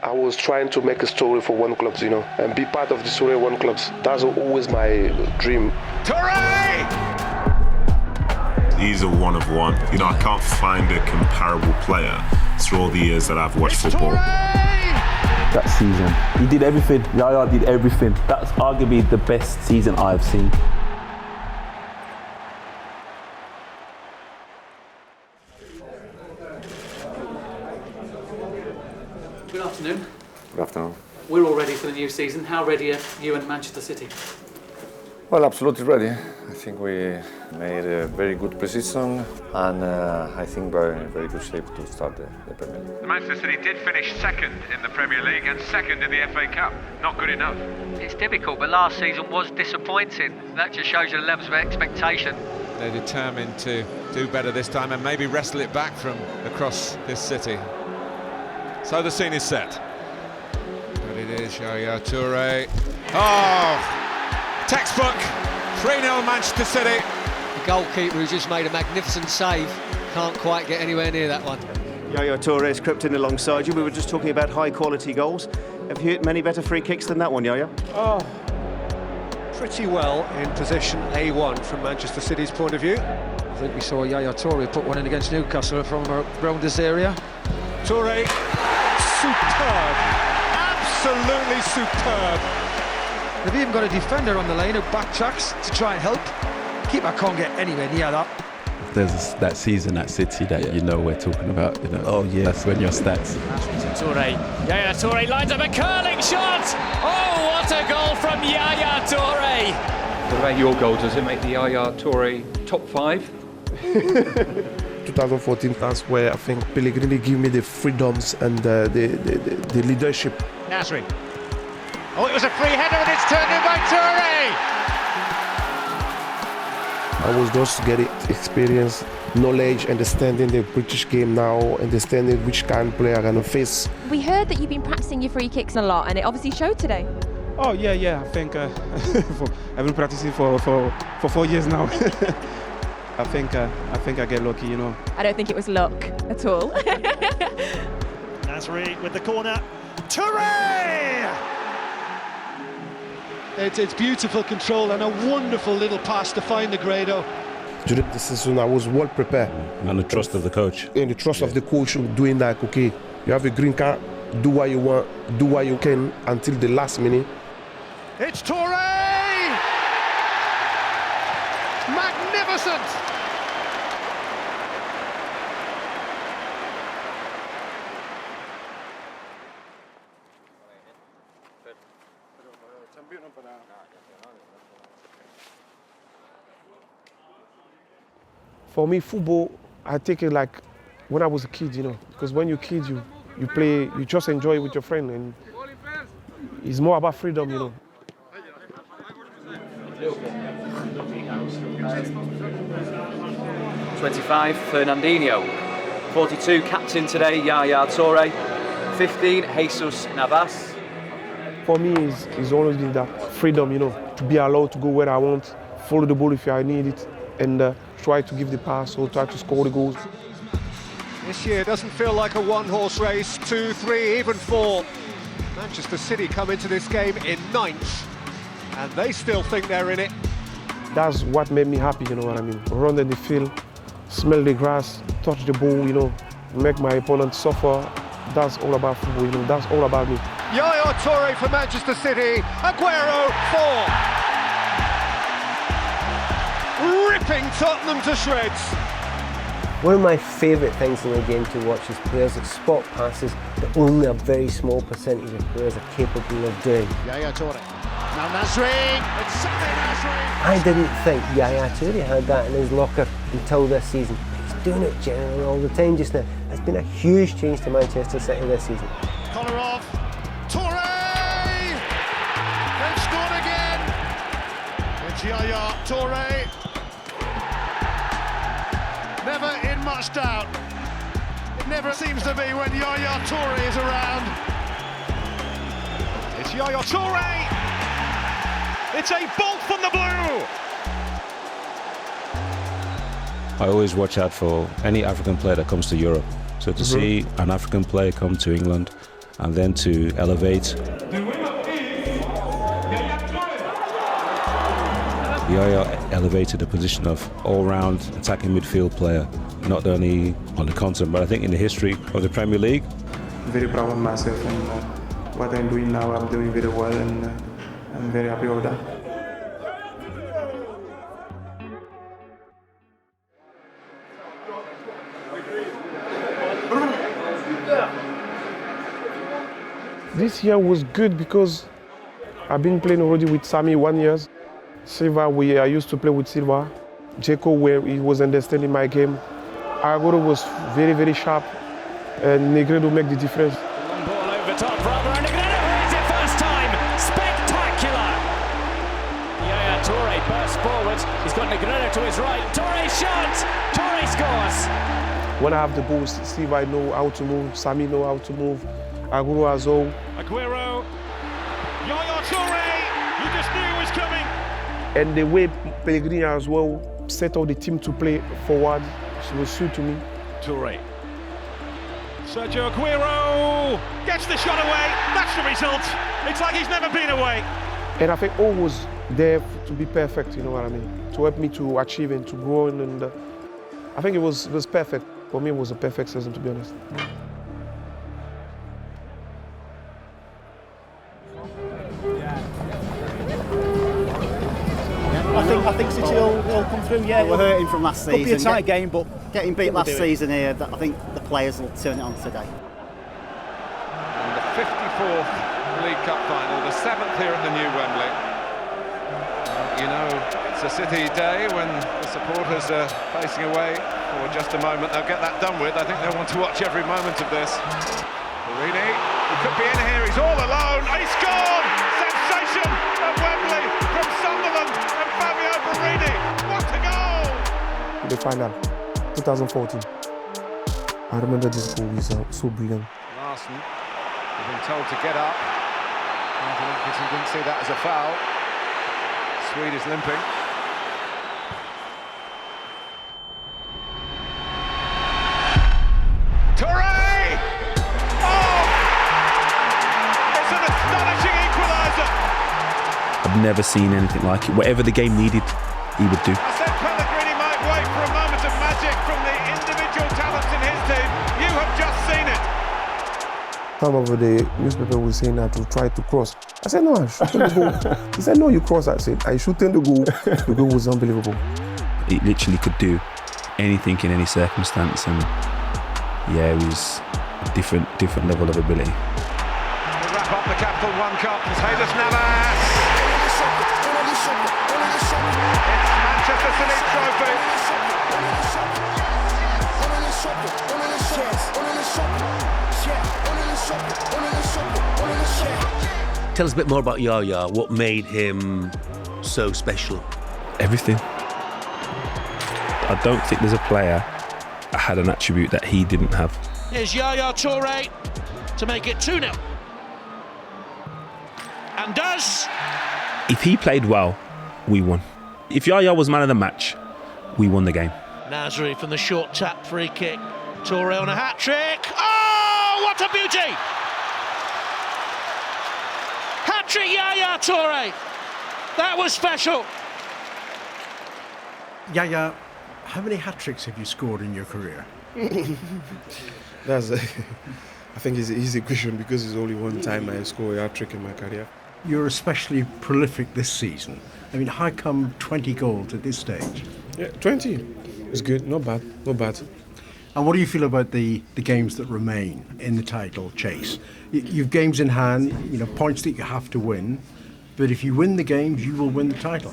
I was trying to make a story for one club, and be part of the story of one club. That's always my dream. Toure! He's a one of one. I can't find a comparable player through all the years that I've watched football. That season, he did everything. Yaya did everything. That's arguably the best season I've seen. Good afternoon. Good afternoon. We're all ready for the new season. How ready are you and Manchester City? Well, absolutely ready. I think we made a very good pre-season and I think we're in very good shape to start the Premier League. Manchester City did finish second in the Premier League and second in the FA Cup. Not good enough. It's difficult, but last season was disappointing. That just shows you the levels of expectation. They're determined to do better this time and maybe wrestle it back from across this city. So the scene is set. And it is Yaya Toure. Oh! Textbook, 3-0 Manchester City. The goalkeeper who just made a magnificent save can't quite get anywhere near that one. Yaya Toure is crept in alongside you. We were just talking about high-quality goals. Have you hit many better free kicks than that one, Yaya? Oh, pretty well in position A1 from Manchester City's point of view. I think we saw Yaya Toure put one in against Newcastle from around this area. Toure, superb, absolutely superb. They've even got a defender on the lane who backtracks to try and help. Keeper can't get anywhere near that. There's that season at City that we're talking about. Oh yeah, that's when your stats. Toure, Yaya Toure lines up a curling shot. Oh, what a goal from Yaya Toure! What about your goal? Does it make the Yaya Toure top 5? 2014, that's where I think Pellegrini gave me the freedoms and the leadership. Nasri. Oh, it was a free header and it's turned in by Toure! I was just getting experience, knowledge, understanding the British game now, understanding which kind of player I'm going to face. We heard that you've been practicing your free kicks a lot and it obviously showed today. Oh, yeah, I think I've been practicing for 4 years now. I think I get lucky, I don't think it was luck at all. Nasri with the corner. Toure! It's beautiful control and a wonderful little pass to find the Grado. During the season, I was well prepared. And the trust of the coach. And the trust of the coach doing that, okay, you have a green card, do what you want, do what you can until the last minute. It's Toure! Magnificent! For me, football, I take it like when I was a kid, because when you're a kid, you play, you just enjoy it with your friend, and it's more about freedom, 25, Fernandinho. 42, captain today, Yaya Toure. 15, Jesus Navas. For me, it's always been that freedom, to be allowed to go where I want, follow the ball if I need it, and try to give the pass or try to score the goals. This year doesn't feel like a one-horse race, 2, 3, even 4. Manchester City come into this game in 9th, and they still think they're in it. That's what made me happy, you know what I mean? Run in the field, smell the grass, touch the ball, make my opponent suffer. That's all about football, that's all about me. Yaya Toure for Manchester City, Aguero 4. Ripping Tottenham to shreds. One of my favourite things in the game to watch is players that spot passes that only a very small percentage of players are capable of doing. Yaya Toure. Now Nasri. It's Sunday Nasri. I didn't think Yaya Toure had that in his locker until this season. He's doing it generally all the time just now. It's been a huge change to Manchester City this season. Kolarov. Toure! They've scored again. It's Yaya Toure. Never in much doubt. It never seems to be when Yaya Toure is around. It's Yaya Toure! It's a bolt from the blue! I always watch out for any African player that comes to Europe. So to see an African player come to England and then to elevate. Yaya elevated the position of all-round attacking midfield player, not only on the continent, but I think in the history of the Premier League. Very proud of myself, and what I'm doing now, I'm doing very well, and I'm very happy with that. This year was good because I've been playing already with Sammy 1 year. Silva, I used to play with Silva. Joško, where he was understanding my game. Agüero was very, very sharp. And Negredo make the difference. Long ball over top, Bravo, and Negredo hits it first time. Spectacular! Yaya Toure bursts forward. He's got Negredo to his right. Toure shot! Toure scores! When I have the ball, Silva know how to move. Sammy know how to move. Agüero as well. Aguero, Yaya Toure, you just knew he was coming. And the way Pellegrini as well set out the team to play forward, it was suited to me. Toure. Sergio Aguero gets the shot away. That's the result. It's like he's never been away. And I think all was there to be perfect, you know what I mean? To help me to achieve and to grow. And I think it was perfect. For me, it was a perfect season, to be honest. I think City will come through, yeah. We're hurting from last season. Could be a tight game, but getting beat last season here, I think the players will turn it on today. And the 54th League Cup final, the 7th here at the new Wembley. You know, it's a City day when the supporters are facing away for just a moment. They'll get that done with. I think they'll want to watch every moment of this. Bruyne, he could be in here, he's all alone. He scored! Sensation at Wembley from Sunderland and Fabio Bruyne. What a goal! The final, 2014. I remember this goal is so brilliant. Larson, he's been told to get up. Martin Atkinson didn't see that as a foul. Swede is limping. Toure! Oh! It's an astonishing equaliser. I've never seen anything like it. Whatever the game needed, he would do. I said Pellegrini might wait for a moment of magic from the individual talents in his team. You have just seen it. Some of the newspaper was saying that to try to cross. I said, no, I shoot in the goal. He said, no, you cross. I said, I shoot in the goal. The goal was unbelievable. He literally could do anything in any circumstance, and yeah, it was a different level of ability. To wrap up the Capital One Cup, it's Hayless Navas. It's Manchester City trophy. Tell us a bit more about Yaya. What made him so special? Everything. I don't think there's a player that had an attribute that he didn't have. Here's Yaya Toure to make it 2-0. And does. If he played well, we won. If Yaya was man of the match, we won the game. Nasri from the short tap free kick. Toure on a hat-trick. Oh, what a beauty! Hat-trick Yaya Toure. That was special. Yaya, how many hat-tricks have you scored in your career? That's I think it's an easy question because it's only one time I scored a hat-trick in my career. You're especially prolific this season. I mean, how come 20 goals at this stage? Yeah, 20. It's good, not bad, not bad. And what do you feel about the games that remain in the title chase? You've games in hand, you know, points that you have to win, but if you win the games, you will win the title.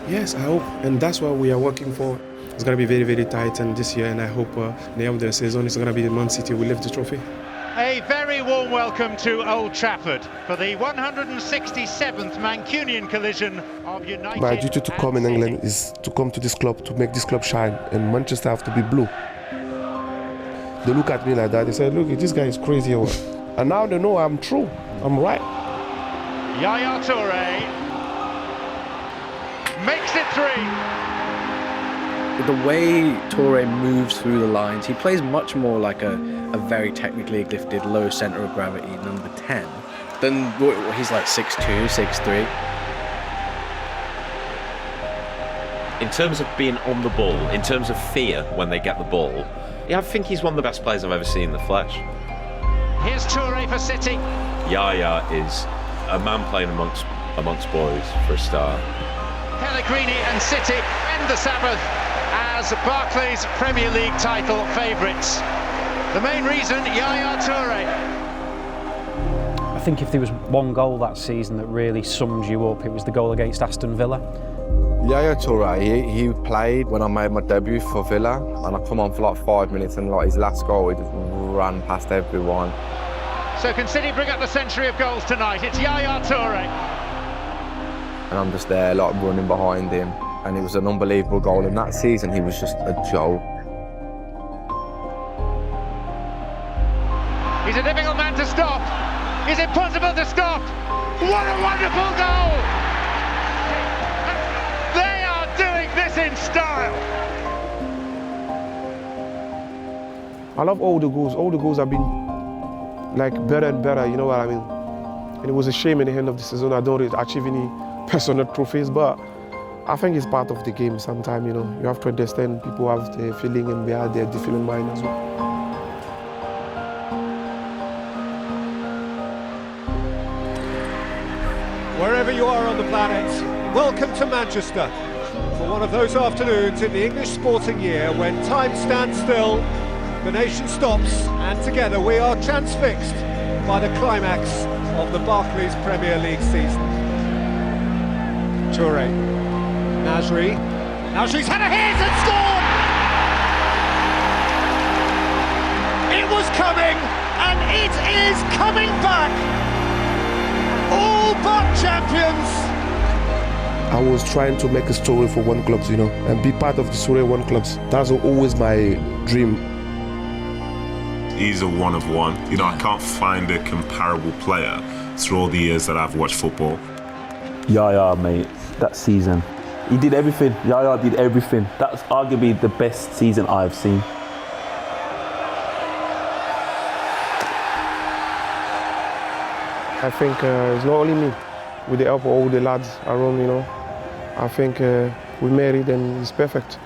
Yes, I hope, and that's what we are working for. It's going to be very, very tight, and this year, and I hope the end of the season it's going to be Man City will lift the trophy. A very warm welcome to Old Trafford for the 167th Mancunian collision of United. My duty to come in England is to come to this club, to make this club shine, and Manchester have to be blue. They look at me like that, they say, look, this guy is crazy. And now they know I'm true, I'm right. Yaya Toure makes it 3. The way Toure moves through the lines, he plays much more like a very technically gifted, low centre of gravity number 10 than he's like 6'2", 6'3". In terms of being on the ball, in terms of fear when they get the ball, yeah, I think he's one of the best players I've ever seen in the flesh. Here's Toure for City. Yaya is a man playing amongst boys for a start. Pellegrini and City end the Sabbath as Barclays Premier League title favourites. The main reason, Yaya Toure. I think if there was one goal that season that really sums you up, it was the goal against Aston Villa. Yaya Toure, he played when I made my debut for Villa, and I come on for like 5 minutes, and like his last goal, he just ran past everyone. So can City bring up the century of goals tonight? It's Yaya Toure. And I'm just there, like running behind him, and it was an unbelievable goal. And that season, he was just a joke. He's a difficult man to stop. He's impossible to stop. What a wonderful goal! They are doing this in style. I love all the goals. All the goals have been like better and better, you know what I mean? And it was a shame in the end of the season I don't achieve any personal trophies, but I think it's part of the game sometimes, you know. You have to understand people have their feeling and they have their different mind as well. Wherever you are on the planet, welcome to Manchester for one of those afternoons in the English sporting year when time stands still, the nation stops, and together we are transfixed by the climax of the Barclays Premier League season. Toure, Nasri's had a hit and scored! It was coming, and it is coming back! All but champions! I was trying to make a story for One Clubs, you know, and be part of the story of One Clubs. That's always my dream. He's a one of one. You know, I can't find a comparable player through all the years that I've watched football. Yaya, mate, that season. He did everything. Yaya did everything. That's arguably the best season I've seen. I think it's not only me, with the help of all the lads around, you know. I think we married and it's perfect.